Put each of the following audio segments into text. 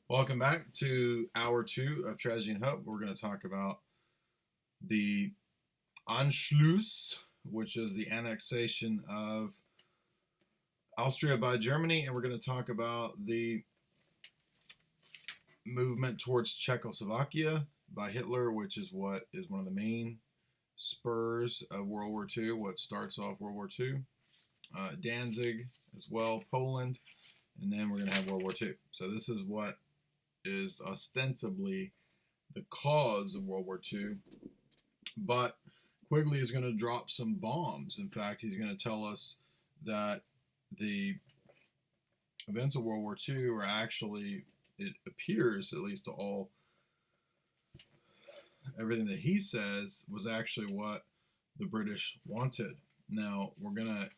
Welcome back to hour two of Tragedy and Hope. We're going to talk about the Anschluss, which is the annexation of Austria by Germany, and we're going to talk about the movement towards Czechoslovakia by Hitler, which is what is one of the main spurs of World War II, what starts off World War II. Danzig as well, Poland, and then we're going to have World War II. So this is what is ostensibly the cause of World War II, but Quigley is going to drop some bombs. In fact, he's going to tell us that the events of World War II are actually, it appears at least to all, everything that he says was actually what the British wanted. Now, we're going to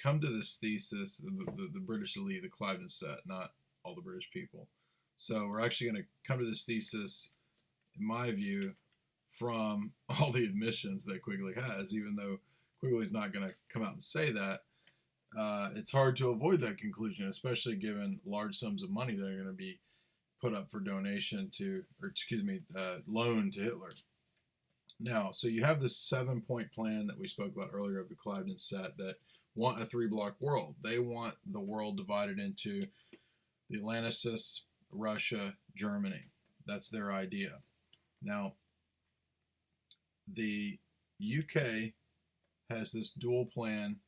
come to this thesis, the British elite, the Cliveden set, not all the British people. So we're actually going to come to this thesis, in my view, from all the admissions that Quigley has, even though Quigley's not going to come out and say that. It's hard to avoid that conclusion, especially given large sums of money that are going to be put up for donation to, or excuse me, loan to Hitler. Now, so you have this 7-point plan that we spoke about earlier of the Cliveden set that want a 3-block world. They want the world divided into the Atlanticists, Russia, Germany. That's their idea. Now, the UK has this dual plan,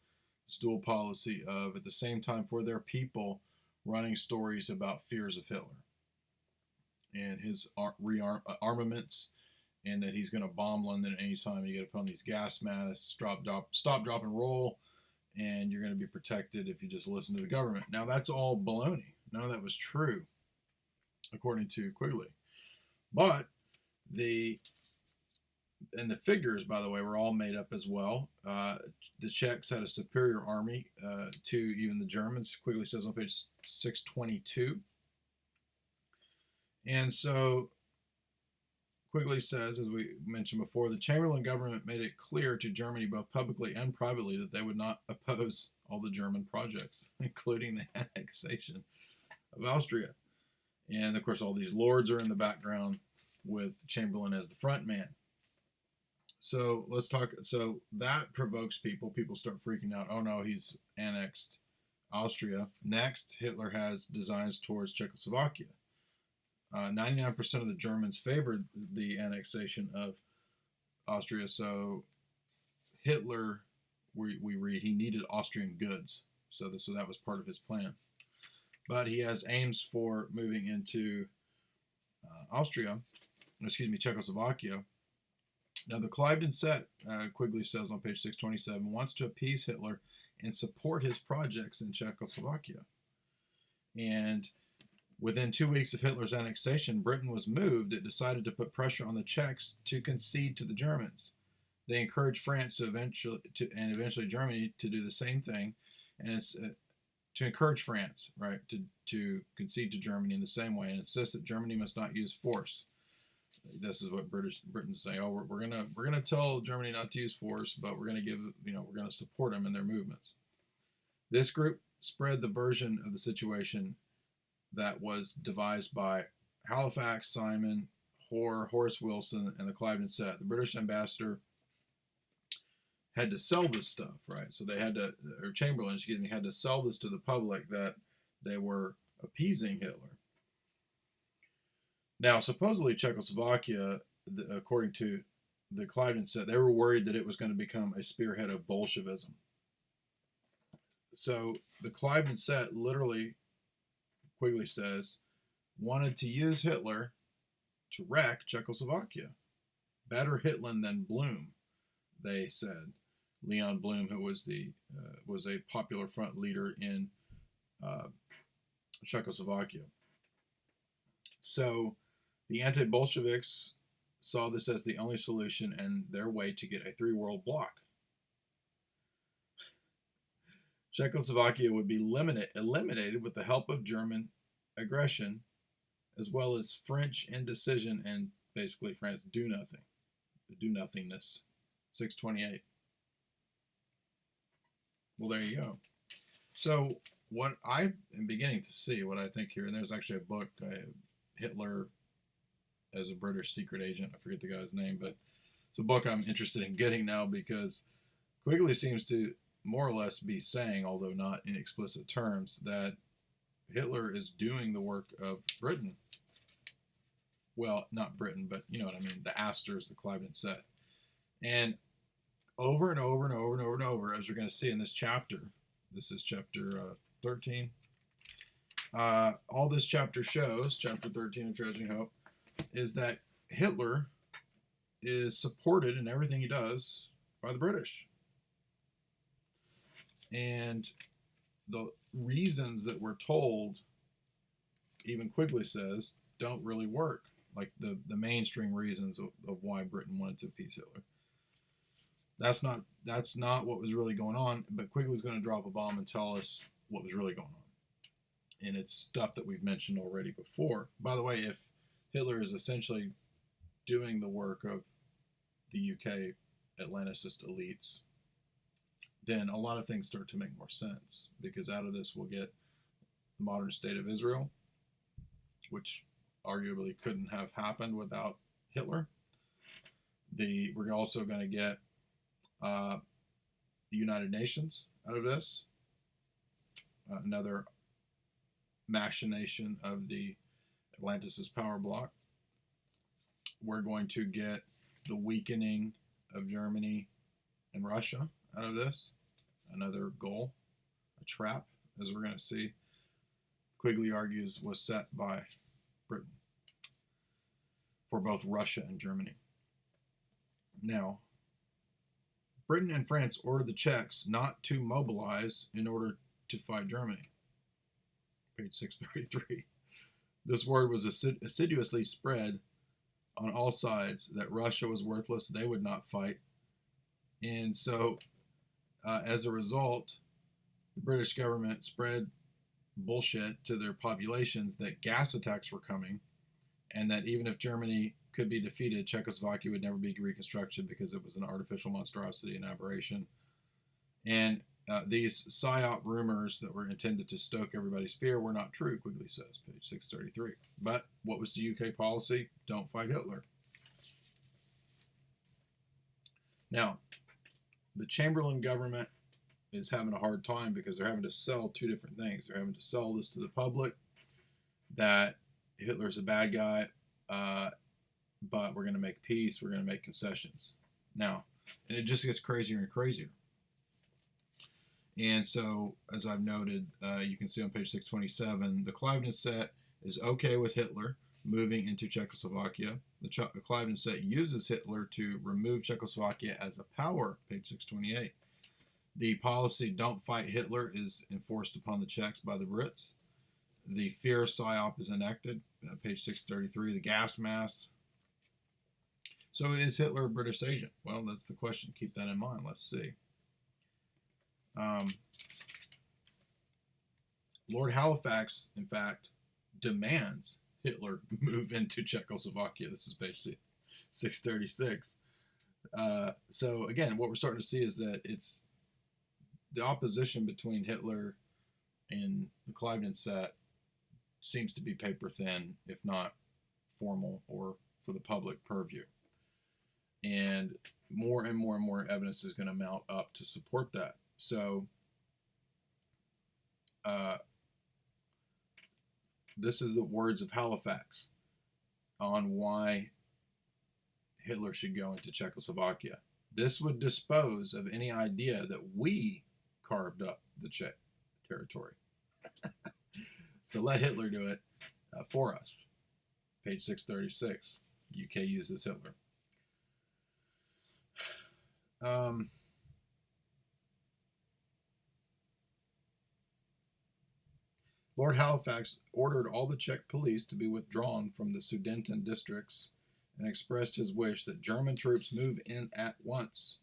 this dual policy of, at the same time, for their people, running stories about fears of Hitler and his rearmaments, and that he's going to bomb London anytime you get upon these gas masks, stop, drop, and roll, and you're going to be protected if you just listen to the government. Now, that's all baloney. None of that was true, according to Quigley. But the figures, by the way, were all made up as well. The Czechs had a superior army to even the Germans, Quigley says on page 622. And so Quigley says, as we mentioned before, the Chamberlain government made it clear to Germany, both publicly and privately, that they would not oppose all the German projects, including the annexation of Austria. And of course, all these lords are in the background with Chamberlain as the front man. So let's talk. So that provokes people. People start freaking out. Oh no, he's annexed Austria. Next, Hitler has designs towards Czechoslovakia. 99% of the Germans favored the annexation of Austria. So Hitler, we read, he needed Austrian goods. So that was part of his plan. But he has aims for moving into Czechoslovakia. Now, the Cliveden set, Quigley says on page 627, wants to appease Hitler and support his projects in Czechoslovakia. And within 2 weeks of Hitler's annexation, Britain was moved. It decided to put pressure on the Czechs to concede to the Germans. They encouraged France and eventually Germany to do the same thing, and to encourage France, right, to concede to Germany in the same way and insist that Germany must not use force. This is what Britain's saying. Oh, we're gonna tell Germany not to use force, but we're gonna support them in their movements. This group spread the version of the situation that was devised by Halifax, Simon, Hoare, Horace Wilson, and the Cliveden set. The British ambassador had to sell this stuff, right? So they had to, or Chamberlain, had to sell this to the public that they were appeasing Hitler. Now, supposedly Czechoslovakia, according to the Cliveden set, they were worried that it was going to become a spearhead of Bolshevism. So the Cliveden set literally, Quigley says, wanted to use Hitler to wreck Czechoslovakia. Better Hitler than Blum, they said. Leon Blum, who was a popular front leader in Czechoslovakia. So the anti-Bolsheviks saw this as the only solution and their way to get a 3-world bloc. Czechoslovakia would be eliminated with the help of German aggression, as well as French indecision and basically France do nothingness. 628. Well, there you go. So what I am beginning to see, what I think here, and there's actually a book, Hitler as a British secret agent. I forget the guy's name, but it's a book I'm interested in getting now because Quigley seems to more or less be saying, although not in explicit terms, that Hitler is doing the work of Britain. Well, not Britain, but you know what I mean, the Astors, the Cliveden set. And over and over and over and over and over, as we're going to see in this chapter, this is chapter 13, all this chapter shows, chapter 13 of Tragedy and Hope, is that Hitler is supported in everything he does by the British. And the reasons that we're told, even Quigley says, don't really work. Like the mainstream reasons of why Britain wanted to appease Hitler. That's not what was really going on, but Quigley's going to drop a bomb and tell us what was really going on. And it's stuff that we've mentioned already before. By the way, if Hitler is essentially doing the work of the UK Atlanticist elites, then a lot of things start to make more sense, because out of this we'll get the modern state of Israel, which arguably couldn't have happened without Hitler. We're also going to get the United Nations out of this, another machination of the Atlanticist power bloc. We're going to get the weakening of Germany and Russia out of this, another goal, a trap, as we're going to see, Quigley argues was set by Britain for both Russia and Germany. Now, Britain and France ordered the Czechs not to mobilize in order to fight Germany. Page 633. This word was assiduously spread on all sides that Russia was worthless, they would not fight. And so, as a result, the British government spread bullshit to their populations that gas attacks were coming, and that even if Germany could be defeated, Czechoslovakia would never be reconstructed because it was an artificial monstrosity and aberration. And these PsyOps rumors that were intended to stoke everybody's fear were not true, Quigley says, page 633. But what was the UK policy? Don't fight Hitler. Now, the Chamberlain government is having a hard time because they're having to sell two different things. They're having to sell this to the public, that Hitler's a bad guy, but we're going to make peace, we're going to make concessions. Now, and it just gets crazier and crazier. And so, as I've noted, you can see on page 627, the Cliveden set is okay with Hitler moving into Czechoslovakia. The Cliveden set uses Hitler to remove Czechoslovakia as a power, page 628. The policy don't fight Hitler is enforced upon the Czechs by the Brits. The fear PsyOps is enacted, page 633, the gas mask. So is Hitler a British agent? Well, that's the question. Keep that in mind. Let's see. Lord Halifax, in fact, demands Hitler move into Czechoslovakia. This is page 636. So again, what we're starting to see is that it's the opposition between Hitler and the Cliveden set seems to be paper thin, if not formal or for the public purview. And more and more and more evidence is going to mount up to support that. So this is the words of Halifax on why Hitler should go into Czechoslovakia. This would dispose of any idea that we carved up the Czech territory. So let Hitler do it for us. Page 636. UK uses Hitler. Lord Halifax ordered all the Czech police to be withdrawn from the Sudeten districts and expressed his wish that German troops move in at once.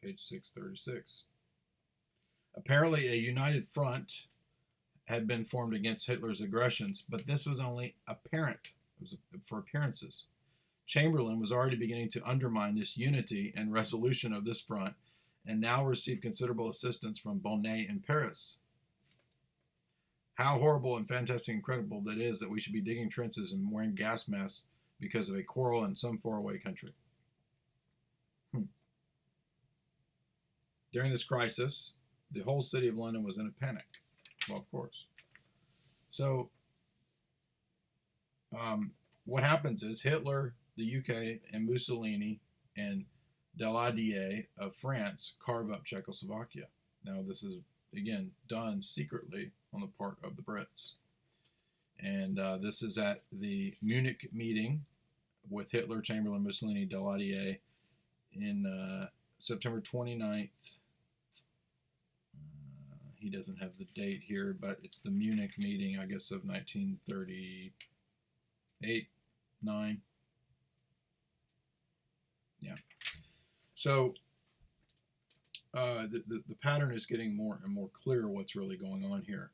Page 636. Apparently, a united front had been formed against Hitler's aggressions, but this was only apparent. It was for appearances. Chamberlain was already beginning to undermine this unity and resolution of this front, and now received considerable assistance from Bonnet in Paris. How horrible and fantastic, incredible that is that we should be digging trenches and wearing gas masks because of a quarrel in some faraway country. During this crisis, the whole city of London was in a panic. Well, of course. So, what happens is Hitler, the UK, and Mussolini and Daladier of France carve up Czechoslovakia. Now, this is, again, done secretly on the part of the Brits. And this is at the Munich meeting with Hitler, Chamberlain, Mussolini, Daladier in September 29th. He doesn't have the date here, but it's the Munich meeting, I guess, of 1938, 9. Yeah. So the pattern is getting more and more clear what's really going on here.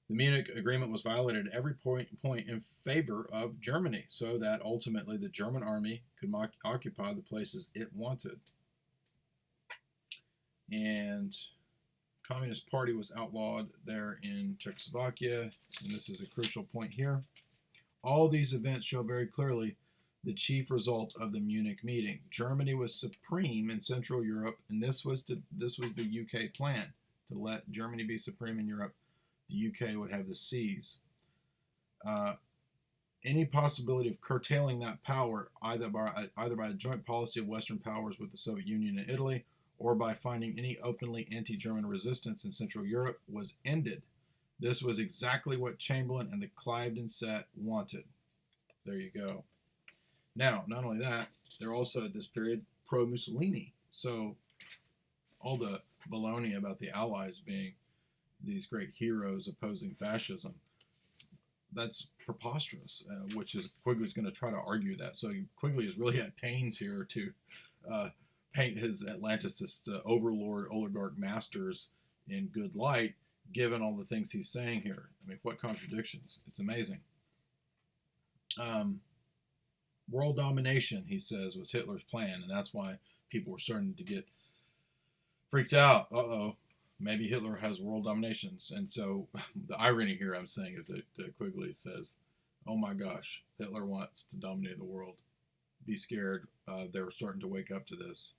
The Munich agreement was violated at every point in favor of Germany, so that ultimately the German army could occupy the places it wanted. And Communist Party was outlawed there in Czechoslovakia, and this is a crucial point here. All these events show very clearly the chief result of the Munich meeting. Germany was supreme in Central Europe, and this was the UK plan, to let Germany be supreme in Europe. The UK would have the seas. Any possibility of curtailing that power, either by a joint policy of Western powers with the Soviet Union and Italy, or by finding any openly anti-German resistance in Central Europe, was ended. This was exactly what Chamberlain and the Cliveden set wanted. There you go. Now, not only that, they're also at this period pro-Mussolini. So all the baloney about the Allies being these great heroes opposing fascism, that's preposterous, which is Quigley's going to try to argue that. So Quigley is really at pains here to paint his Atlanticist overlord oligarch masters in good light, given all the things he's saying here. I mean, what contradictions. It's amazing. World domination, he says, was Hitler's plan, and that's why people were starting to get freaked out. Uh-oh, maybe Hitler has world dominations. And so the irony here I'm saying is that Quigley says, oh my gosh, Hitler wants to dominate the world. Be scared. They're starting to wake up to this.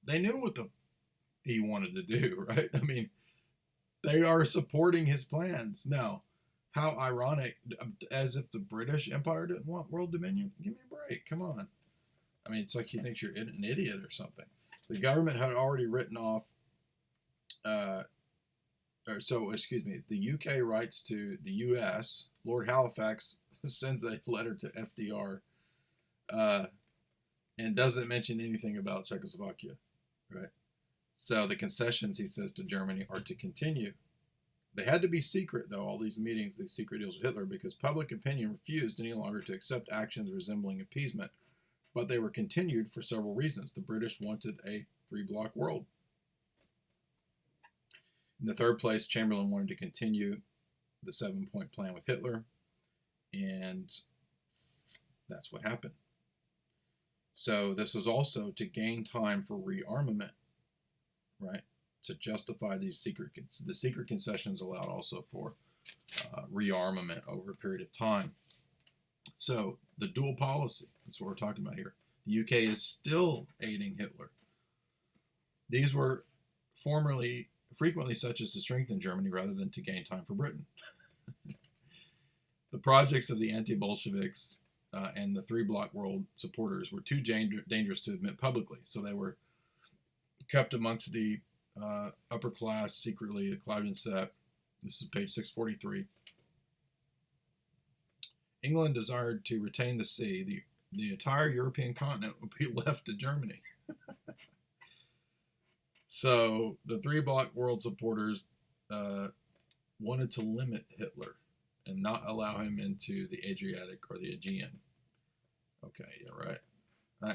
They knew what he wanted to do, right? I mean, they are supporting his plans. Now, how ironic, as if the British Empire didn't want world dominion. Give me a break. Come on. I mean, it's like he thinks you're an idiot or something. The government had already written off, the UK writes to the US. Lord Halifax sends a letter to FDR and doesn't mention anything about Czechoslovakia, right? So the concessions, he says, to Germany are to continue. They had to be secret, though, all these meetings, these secret deals with Hitler, because public opinion refused any longer to accept actions resembling appeasement. But they were continued for several reasons. The British wanted a three-block world. In the third place, Chamberlain wanted to continue the 7-point plan with Hitler, and that's what happened. So this was also to gain time for rearmament, right? To justify the secret concessions allowed also for rearmament over a period of time. So the dual policy, that's what we're talking about here. The UK is still aiding Hitler. These were frequently such as to strengthen Germany rather than to gain time for Britain. The projects of the anti-Bolsheviks and the three-block world supporters were too dangerous to admit publicly, so they were kept amongst the upper class secretly. The Cliveden set. This is page 643. England desired to retain the sea. The entire European continent would be left to Germany. So the three-block world supporters wanted to limit Hitler and not allow him into the Adriatic or the Aegean. Okay, yeah, right.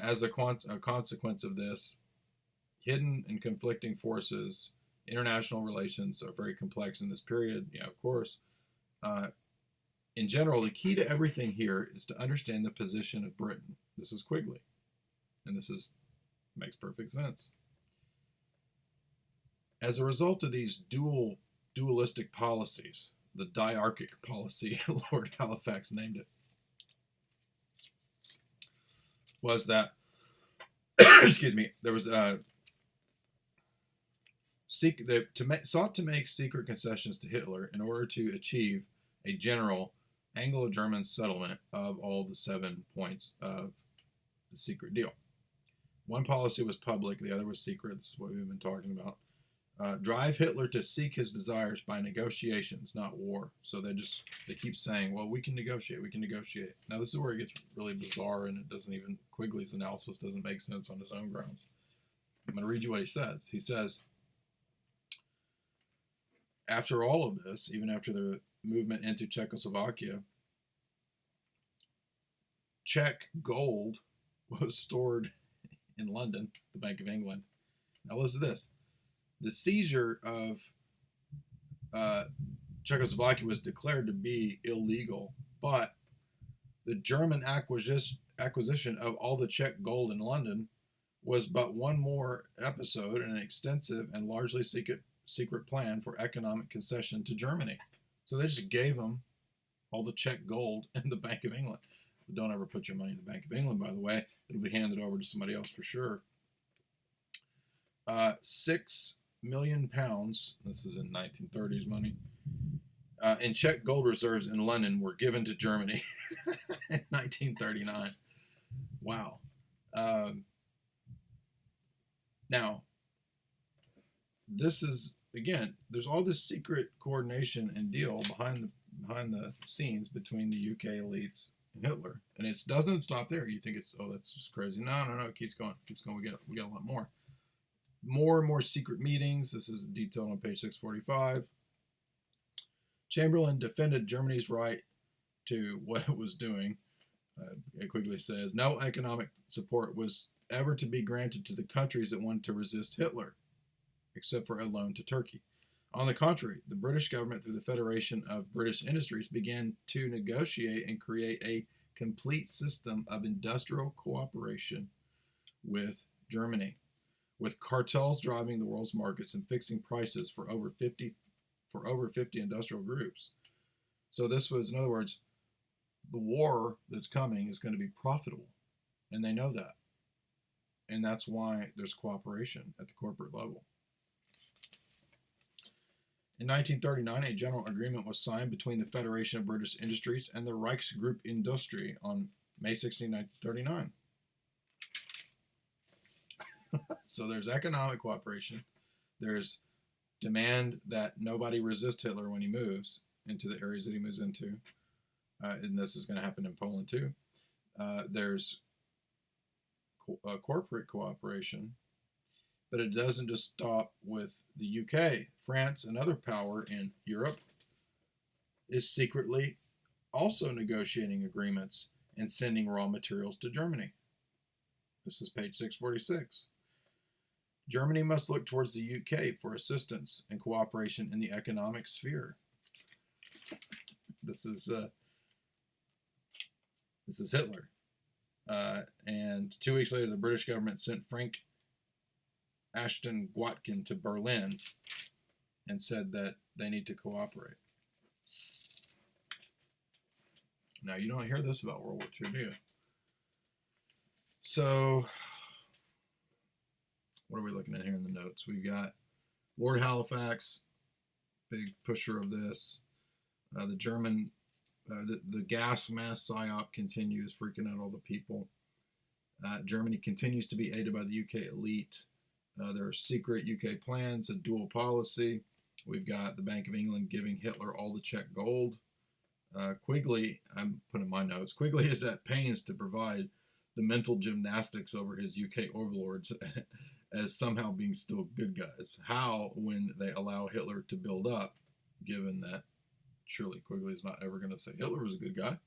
As a consequence of this, hidden and conflicting forces, international relations are very complex in this period. Yeah, of course. In general, the key to everything here is to understand the position of Britain. This is Quigley, and makes perfect sense. As a result of these dual dualistic policies, the diarchic policy, Lord Halifax named it, was that, excuse me, there was sought to make secret concessions to Hitler in order to achieve a general Anglo-German settlement of all the 7 points of the secret deal. One policy was public, the other was secret. This is what we've been talking about. Drive Hitler to seek his desires by negotiations, not war. So they keep saying, well, we can negotiate. Now this is where it gets really bizarre, and it doesn't even, Quigley's analysis doesn't make sense on his own grounds. I'm going to read you what he says. He says, after all of this, even after the movement into Czechoslovakia, Czech gold was stored in London, the Bank of England. Now listen to this. The seizure of Czechoslovakia was declared to be illegal, but the German acquisition of all the Czech gold in London was but one more episode in an extensive and largely secret plan for economic concession to Germany. So they just gave them all the Czech gold in the Bank of England. But don't ever put your money in the Bank of England, by the way. It'll be handed over to somebody else for sure. 6 million pounds, this is in 1930s money, in Czech gold reserves in London were given to Germany in 1939. Wow. Now, this is, again, there's all this secret coordination and deal behind the scenes between the UK elites and Hitler. And it doesn't stop there. You think it's, oh, that's just crazy. No, it keeps going. We got a lot more. More and more secret meetings. This is detailed on page 645. Chamberlain defended Germany's right to what it was doing. It quickly says, no economic support was ever to be granted to the countries that wanted to resist Hitler, except for a loan to Turkey. On the contrary, the British government, through the Federation of British Industries, began to negotiate and create a complete system of industrial cooperation with Germany, with cartels driving the world's markets and fixing prices for over 50 industrial groups. So this was, in other words, the war that's coming is going to be profitable, and they know that. And that's why there's cooperation at the corporate level. In 1939, a general agreement was signed between the Federation of British Industries and the Reichsgruppe Industrie on May 16, 1939. So there's economic cooperation. There's demand that nobody resist Hitler when he moves into the areas that he moves into. And this is going to happen in Poland too. There's corporate cooperation, but it doesn't just stop with the UK. France, another power in Europe, is secretly also negotiating agreements and sending raw materials to Germany. This is page 646. Germany must look towards the UK for assistance and cooperation in the economic sphere. This is Hitler. And 2 weeks later, the British government sent Frank Ashton Gwatkin to Berlin and said that they need to cooperate. Now, you don't hear this about World War II, do you? So, what are we looking at here in the notes? We've got Lord Halifax, big pusher of this. The German, the gas mask PsyOps continues, freaking out all the people. Germany continues to be aided by the UK elite. There are secret UK plans, a dual policy. We've got the Bank of England giving Hitler all the Czech gold. Quigley, I'm putting my notes, Quigley is at pains to provide the mental gymnastics over his UK overlords as somehow being still good guys. How, when they allow Hitler to build up, given that surely Quigley's not ever going to say Hitler was a good guy,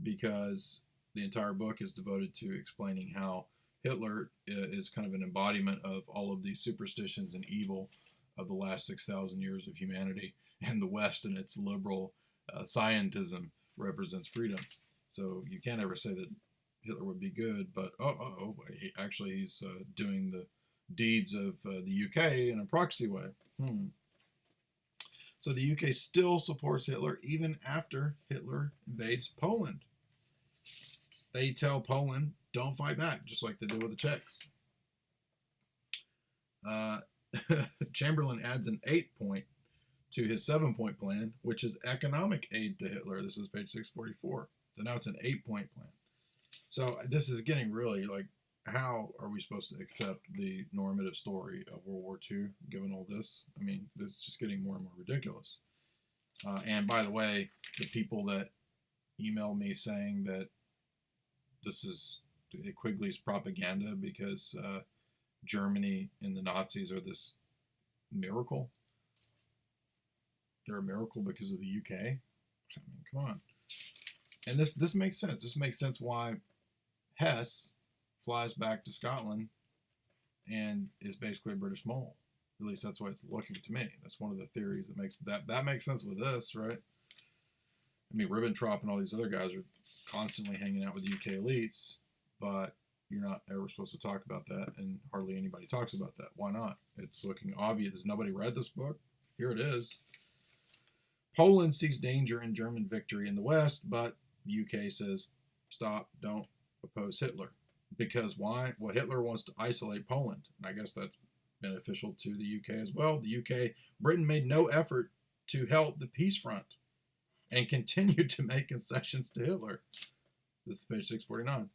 because the entire book is devoted to explaining how Hitler is kind of an embodiment of all of these superstitions and evil of the last 6,000 years of humanity, and the West and its liberal scientism represents freedom. So you can't ever say that Hitler would be good, but he's doing the deeds of the UK in a proxy way. So the UK still supports Hitler even after Hitler invades Poland. They tell Poland, don't fight back, just like they did with the Czechs. Chamberlain adds an 8th point to his 7-point plan, which is economic aid to Hitler. This is page 644. So now it's an 8-point plan. So this is getting really like, how are we supposed to accept the normative story of World War II given all this? I mean, it's just getting more and more ridiculous. And by the way, the people that email me saying that this is Quigley's propaganda because Germany and the Nazis are this miracle. They're a miracle because of the UK. I mean, come on. And this makes sense. This makes sense why Hess flies back to Scotland and is basically a British mole. At least that's why it's looking to me. That's one of the theories that makes sense with this, right? I mean, Ribbentrop and all these other guys are constantly hanging out with the UK elites, but you're not ever supposed to talk about that, and hardly anybody talks about that. Why not? It's looking obvious. Has nobody read this book? Here it is. Poland sees danger in German victory in the West, but the UK says, stop, don't oppose Hitler. Because why? Well, Hitler wants to isolate Poland, and I guess that's beneficial to the UK as well. Britain made no effort to help the peace front and continued to make concessions to Hitler. This is page 649.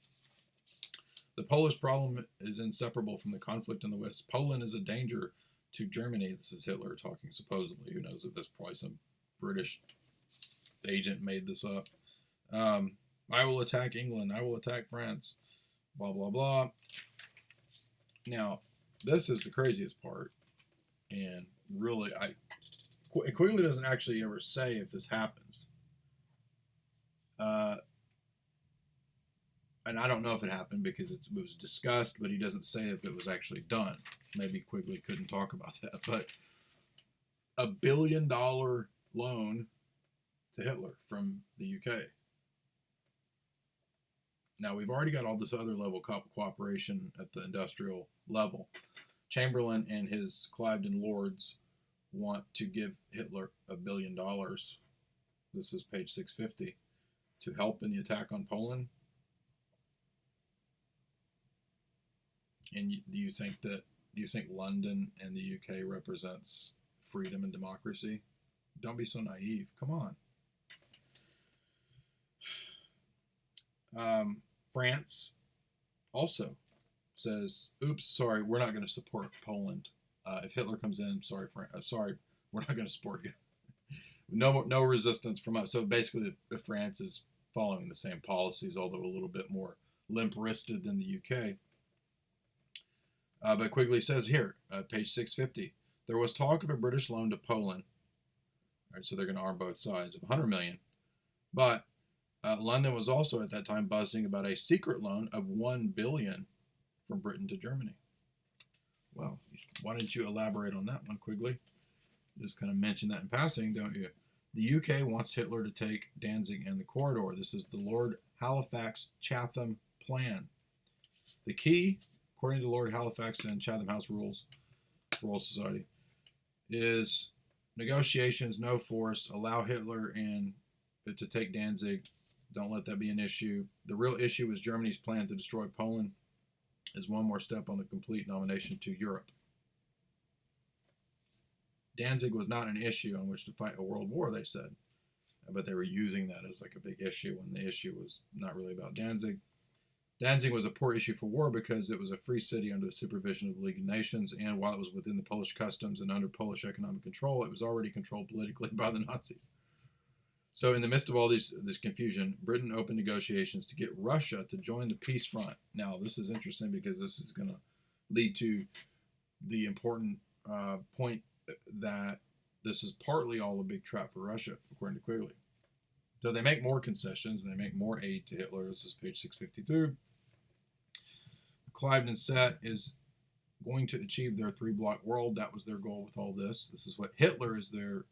The Polish problem is inseparable from the conflict in the West. Poland is a danger to Germany. This is Hitler talking, supposedly. Who knows if this probably some British agent made this up. I will attack England. I will attack France. Blah, blah, blah. Now, this is the craziest part. And really, Quigley doesn't actually ever say if this happens. And I don't know if it happened because it was discussed, but he doesn't say if it was actually done. Maybe Quigley couldn't talk about that. But $1 billion loan to Hitler from the UK. Now, we've already got all this other level cooperation at the industrial level. Chamberlain and his Cliveden lords want to give Hitler $1 billion. This is page 650. To help in the attack on Poland. And do you think London and the UK represents freedom and democracy? Don't be so naive. Come on. France also says, oops, sorry, we're not going to support Poland. If Hitler comes in, sorry, we're not going to support you. No resistance from us. So basically, France is following the same policies, although a little bit more limp-wristed than the UK. But Quigley says here, page 650, there was talk of a British loan to Poland. All right, so they're going to arm both sides of $100 million. But London was also at that time buzzing about a secret loan of $1 billion from Britain to Germany. Well, why didn't you elaborate on that one, Quigley? Just kind of mention that in passing, don't you? The UK wants Hitler to take Danzig and the corridor. This is the Lord Halifax Chatham Plan. The key, according to Lord Halifax and Chatham House rules, Royal Society, is negotiations, no force, allow Hitler and to take Danzig. Don't let that be an issue. The real issue is Germany's plan to destroy Poland is one more step on the complete nomination to Europe. Danzig was not an issue on which to fight a world war, they said. But they were using that as like a big issue when the issue was not really about Danzig. Danzig was a poor issue for war because it was a free city under the supervision of the League of Nations, and while it was within the Polish customs and under Polish economic control, it was already controlled politically by the Nazis. So in the midst of all this confusion, Britain opened negotiations to get Russia to join the peace front. Now, this is interesting because this is going to lead to the important point that this is partly all a big trap for Russia, according to Quigley. So they make more concessions and they make more aid to Hitler. This is page 652. Cliveden set is going to achieve their 3-block world. That was their goal with all this. This is what Hitler is their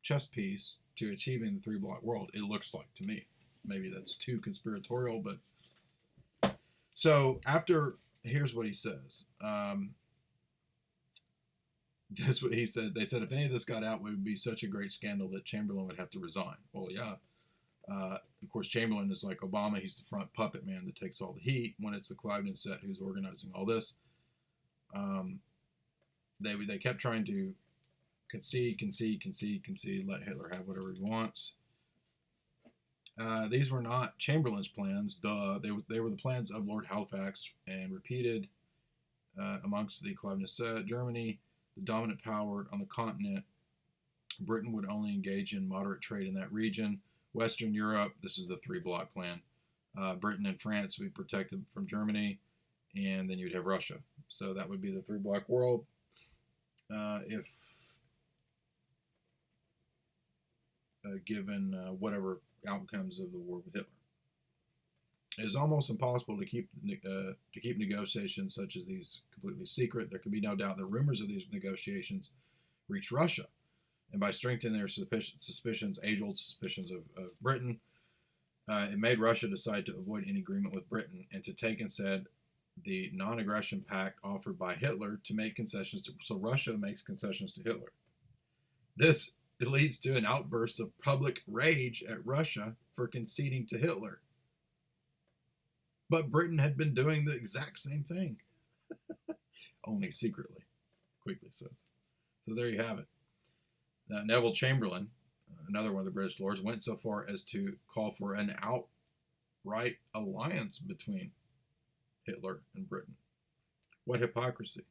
chess piece to achieving the 3-block world, it looks like to me. Maybe that's too conspiratorial, but so after, here's what he says. That's what he said. They said if any of this got out, it would be such a great scandal that Chamberlain would have to resign. Well, yeah. Of course, Chamberlain is like Obama. He's the front puppet man that takes all the heat when it's the Cliveden set who's organizing all this. They kept trying to concede, let Hitler have whatever he wants. These were not Chamberlain's plans. Duh. They were the plans of Lord Halifax and repeated amongst the Cliveden set. Germany, the dominant power on the continent. Britain would only engage in moderate trade in that region. Western Europe, this is the three-block plan. Britain and France would be protected from Germany, and then you'd have Russia. So that would be the three-block world. If given whatever outcomes of the war with Hitler, it is almost impossible to keep negotiations such as these completely secret. There can be no doubt that rumors of these negotiations reached Russia, and by strengthening their suspicions, age-old suspicions of Britain, it made Russia decide to avoid any agreement with Britain and to take instead the non-aggression pact offered by Hitler to make concessions to. So Russia makes concessions to Hitler. This leads to an outburst of public rage at Russia for conceding to Hitler. But Britain had been doing the exact same thing, only secretly, Quigley says. So there you have it. Now, Neville Chamberlain, another one of the British lords, went so far as to call for an outright alliance between Hitler and Britain. What hypocrisy.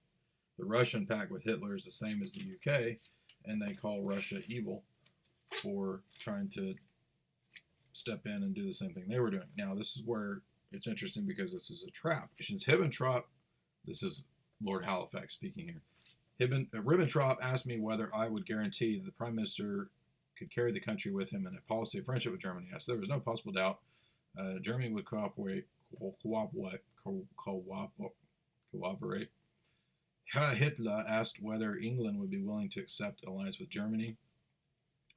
The Russian pact with Hitler is the same as the UK, and they call Russia evil for trying to step in and do the same thing they were doing. Now, this is where it's interesting because this is a trap. Ribbentrop, this is Lord Halifax speaking here. Ribbentrop asked me whether I would guarantee that the Prime Minister could carry the country with him in a policy of friendship with Germany. I said there was no possible doubt Germany would cooperate. Hitler asked whether England would be willing to accept an alliance with Germany.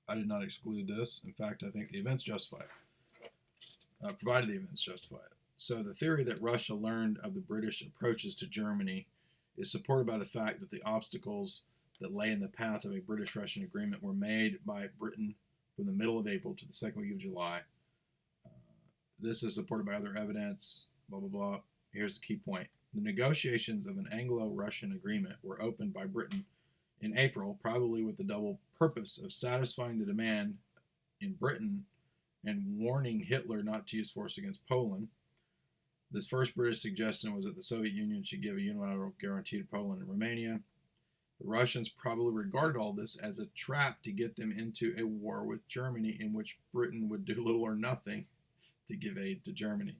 I did not exclude this. In fact, I think the events justify it, provided the events justify it. So the theory that Russia learned of the British approaches to Germany is supported by the fact that the obstacles that lay in the path of a British-Russian agreement were made by Britain from the middle of April to the second week of July. This is supported by other evidence, blah, blah, blah. Here's the key point. The negotiations of an Anglo-Russian agreement were opened by Britain in April, probably with the double purpose of satisfying the demand in Britain and warning Hitler not to use force against Poland. This first British suggestion was that the Soviet Union should give a unilateral guarantee to Poland and Romania. The Russians probably regarded all this as a trap to get them into a war with Germany in which Britain would do little or nothing to give aid to Germany.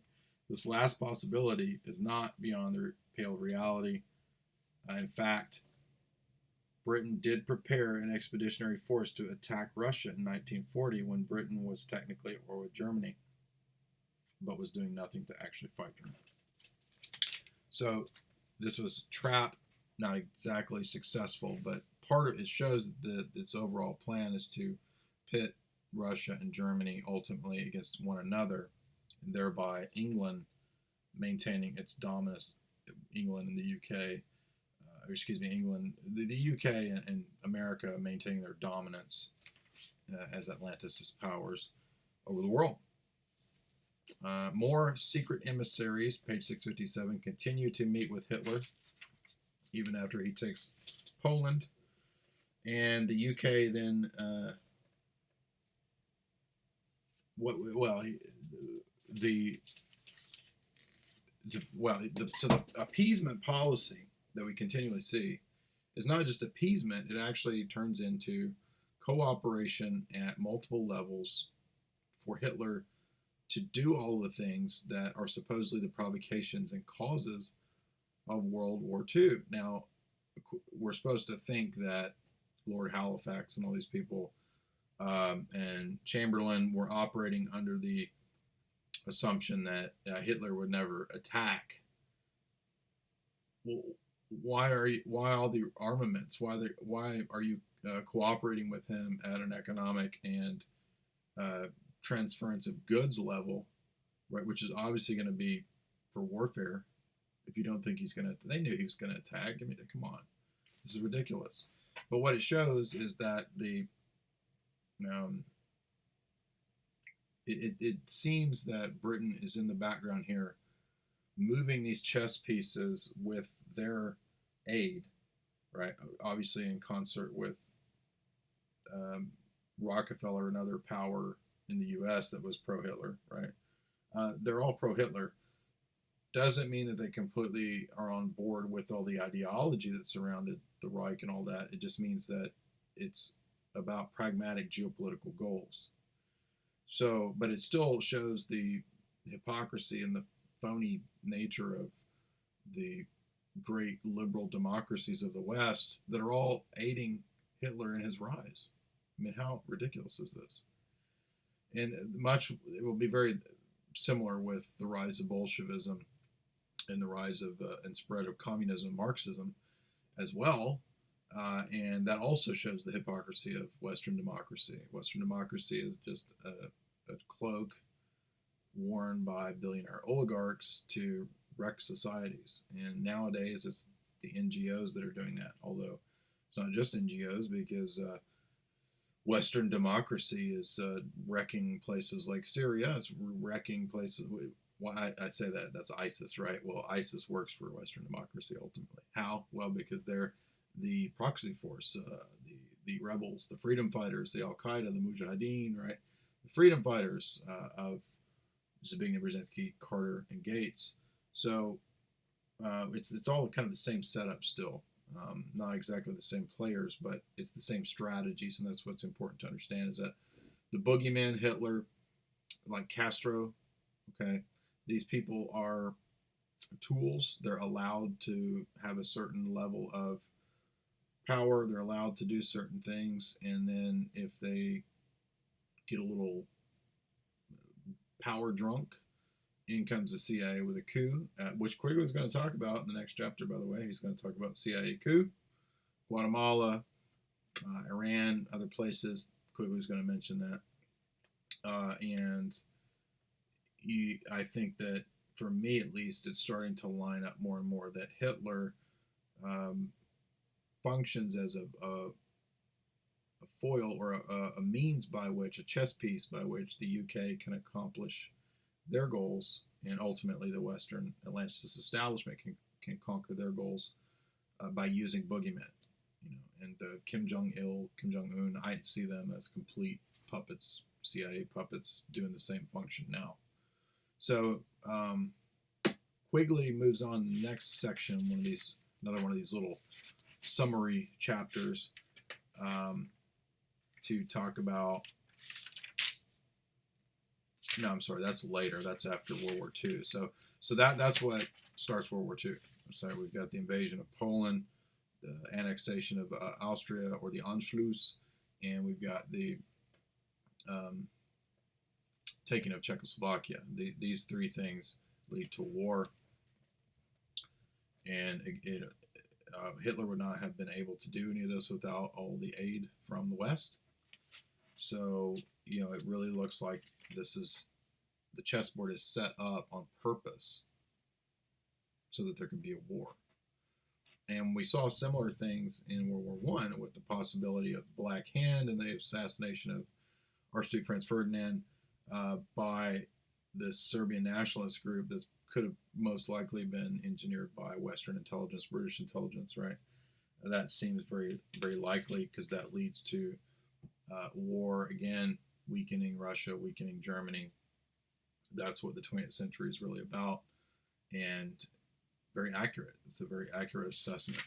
This last possibility is not beyond the pale of reality. In fact, Britain did prepare an expeditionary force to attack Russia in 1940 when Britain was technically at war with Germany, but was doing nothing to actually fight Germany. So this was a trap, not exactly successful, but part of it shows that this overall plan is to pit Russia and Germany ultimately against one another, and thereby England maintaining its dominance, England and the UK, England, the UK and America maintaining their dominance as Atlantis' powers over the world. More secret emissaries, page 657, continue to meet with Hitler even after he takes Poland. And the UK then, the appeasement policy that we continually see is not just appeasement, it actually turns into cooperation at multiple levels for Hitler to do all the things that are supposedly the provocations and causes of World War II. Now, we're supposed to think that Lord Halifax and all these people and Chamberlain were operating under the assumption that Hitler would never attack. Well, why all the armaments? Why are you cooperating with him at an economic and transference of goods level, right? Which is obviously going to be for warfare. If you don't think he's going to, they knew he was going to attack. I mean, come on, this is ridiculous. But what it shows is that um, it seems that Britain is in the background here, moving these chess pieces with their aid, right? Obviously, in concert with um, Rockefeller, another power in the U.S. that was pro-Hitler, right? They're all pro-Hitler. Doesn't mean that they completely are on board with all the ideology that surrounded the Reich and all that. It just means that it's about pragmatic geopolitical goals. So, but it still shows the hypocrisy and the phony nature of the great liberal democracies of the West that are all aiding Hitler in his rise. I mean, how ridiculous is this? And much it will be very similar with the rise of Bolshevism and the rise of and spread of communism, Marxism, as well. And that also shows the hypocrisy of Western democracy. Western democracy is just a cloak worn by billionaire oligarchs to wreck societies. And nowadays, it's the NGOs that are doing that. Although it's not just NGOs, because Western democracy is wrecking places like Syria. It's wrecking places. Why I say that? That's ISIS, right? Well, ISIS works for Western democracy ultimately. How? Well, because they're the proxy force, the rebels, the freedom fighters, the Al Qaeda, the Mujahideen, right? The freedom fighters of Zbigniew Brzezinski, Carter, and Gates. So it's all kind of the same setup still. Not exactly the same players, but it's the same strategies, and that's what's important to understand is that the boogeyman, Hitler, like Castro, okay, these people are tools. They're allowed to have a certain level of power. They're allowed to do certain things, and then if they get a little power drunk, in comes the CIA with a coup, which Quigley is going to talk about in the next chapter, by the way. He's going to talk about CIA coup, Guatemala, Iran, other places. Quigley's going to mention that. And I think that, for me at least, it's starting to line up more and more that Hitler functions as a foil or a means by which, a chess piece by which the UK can accomplish their goals, and ultimately the Western Atlanticist establishment can conquer their goals by using boogeymen. And Kim Jong-il, Kim Jong-un, I see them as complete puppets, CIA puppets, doing the same function now. So Quigley moves on to the next section, another one of these little summary chapters, to talk about. No, I'm sorry, that's later. That's after World War II. So that's what starts World War II. So we've got the invasion of Poland, the annexation of Austria, or the Anschluss, and we've got the taking of Czechoslovakia. These three things lead to war, and Hitler would not have been able to do any of this without all the aid from the West. So, it really looks like the chessboard is set up on purpose so that there can be a war. And we saw similar things in World War I with the possibility of the Black Hand and the assassination of Archduke Franz Ferdinand by this Serbian nationalist group that could have most likely been engineered by Western intelligence, British intelligence, right? That seems very, very likely, because that leads to war again, weakening Russia, weakening Germany. That's what the 20th century is really about, and very accurate. It's a very accurate assessment,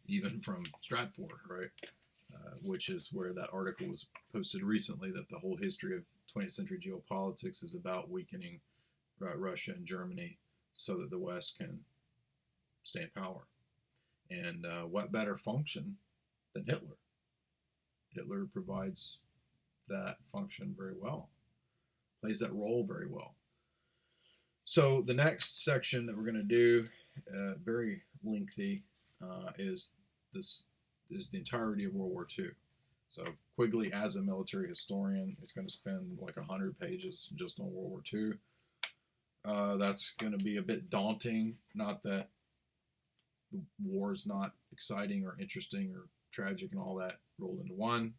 even from Stratfor, right? Which is where that article was posted recently, that the whole history of 20th century geopolitics is about weakening Russia and Germany so that the West can stay in power. And what better function than Hitler? Hitler provides that function very well, plays that role very well. So the next section that we're going to do, very lengthy, is the entirety of World War II. So Quigley, as a military historian, is going to spend like 100 pages just on World War II. That's going to be a bit daunting. Not that the war is not exciting or interesting or tragic and all that rolled into one.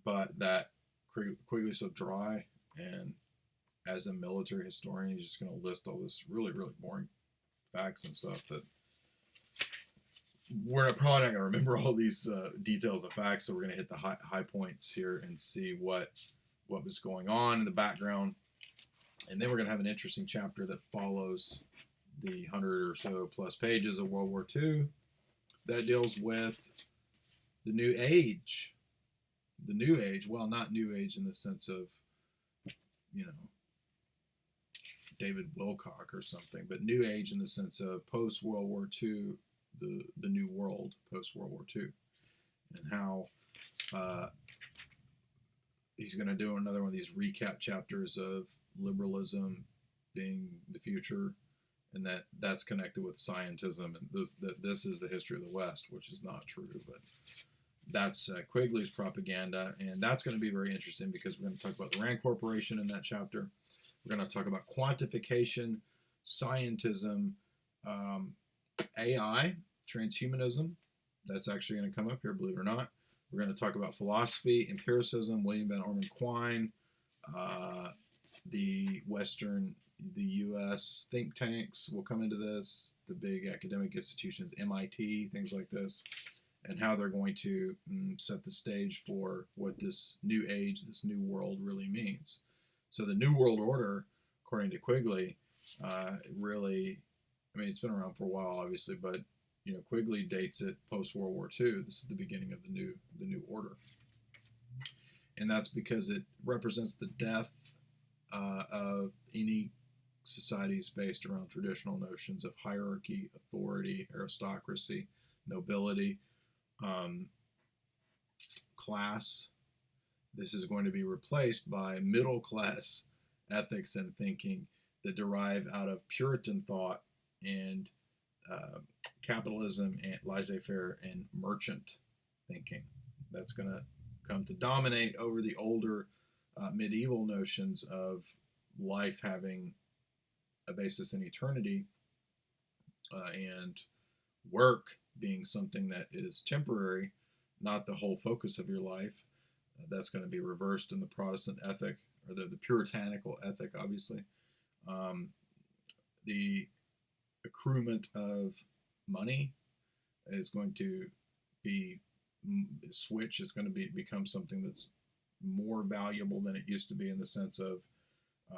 But that Quigley's so dry, and as a military historian, he's just going to list all this really, really boring facts and stuff that we're probably not going to remember all these details of facts. So we're going to hit the high points here and see what was going on in the background. And then we're going to have an interesting chapter that follows the 100 or so plus pages of World War II that deals with the New Age. The New Age, well, not New Age in the sense of, David Wilcock or something, but New Age in the sense of post-World War II, the New World post-World War II, and how he's going to do another one of these recap chapters of liberalism being the future, and that's connected with scientism, and this is the history of the West, which is not true, but that's Quigley's propaganda, and that's going to be very interesting because we're going to talk about the Rand Corporation in that chapter. We're going to talk about quantification, scientism, AI, transhumanism. That's actually going to come up here, believe it or not. We're going to talk about philosophy, empiricism, William Van Orman Quine, the U.S. think tanks will come into this, the big academic institutions, MIT, things like this, and how they're going to set the stage for what this new age, this new world really means. So the New World Order, according to Quigley, really, it's been around for a while, obviously, but Quigley dates it post-World War II. This is the beginning of the new order, and that's because it represents the death of any societies based around traditional notions of hierarchy, authority, aristocracy, nobility, class. This is going to be replaced by middle class ethics and thinking that derive out of Puritan thought and capitalism and laissez-faire and merchant thinking. That's going to come to dominate over the older medieval notions of life having a basis in eternity and work being something that is temporary, not the whole focus of your life. That's going to be reversed in the Protestant ethic, or the puritanical ethic, obviously. The accruement of money is going to be switch. It's going to become something that's more valuable than it used to be, in the sense of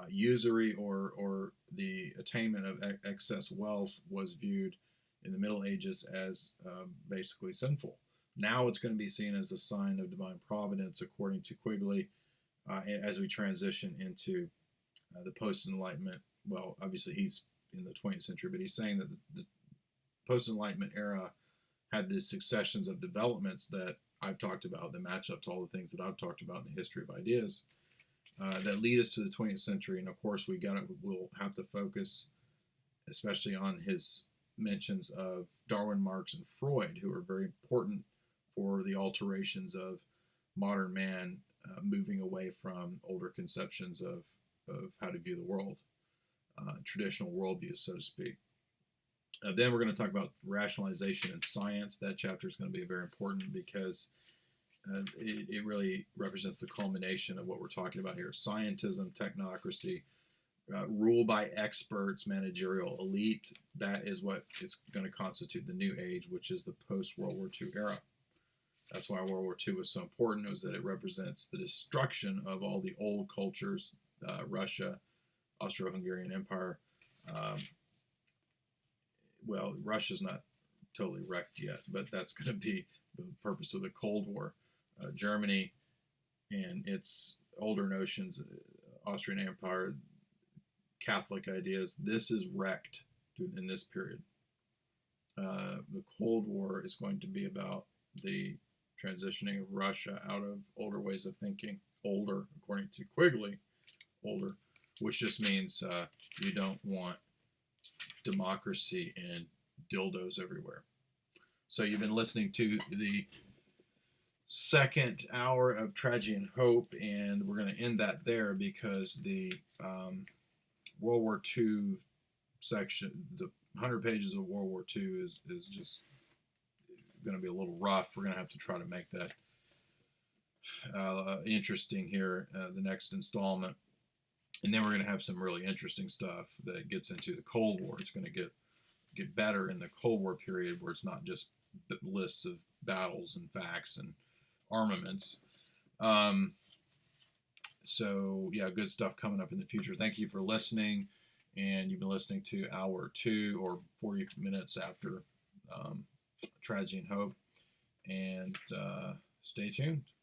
usury or the attainment of excess wealth was viewed in the Middle Ages as basically sinful. Now it's going to be seen as a sign of divine providence, according to Quigley, as we transition into the post-Enlightenment. Well, obviously he's in the 20th century, but he's saying that the post-Enlightenment era had these successions of developments that I've talked about that match up to all the things that I've talked about in the history of ideas that lead us to the 20th century. And of course, we'll have to focus especially on his mentions of Darwin, Marx, and Freud, who are very important for the alterations of modern man, moving away from older conceptions of how to view the world, traditional worldviews, so to speak. Then we're going to talk about rationalization in science. That chapter is going to be very important because it really represents the culmination of what we're talking about here. Scientism, technocracy, rule by experts, managerial elite. That is what is going to constitute the new age, which is the post-World War II era. That's why World War II was so important, was that it represents the destruction of all the old cultures, Russia, Austro-Hungarian Empire. Well, Russia's not totally wrecked yet, but that's going to be the purpose of the Cold War. Germany and its older notions, Austrian Empire, Catholic ideas, this is wrecked in this period. The Cold War is going to be about the transitioning of Russia out of older ways of thinking, older, according to Quigley, older, which just means you don't want democracy and dildos everywhere. So you've been listening to the second hour of Tragedy and Hope, and we're going to end that there because the World War II section, the 100 pages of World War II is just going to be a little rough. We're going to have to try to make that interesting here, the next installment. And then we're going to have some really interesting stuff that gets into the Cold War. It's going to get better in the Cold War period, where it's not just lists of battles and facts and armaments. So yeah, good stuff coming up in the future. Thank you for listening. And you've been listening to Hour 2, or 40 minutes after Tragedy and Hope. And stay tuned.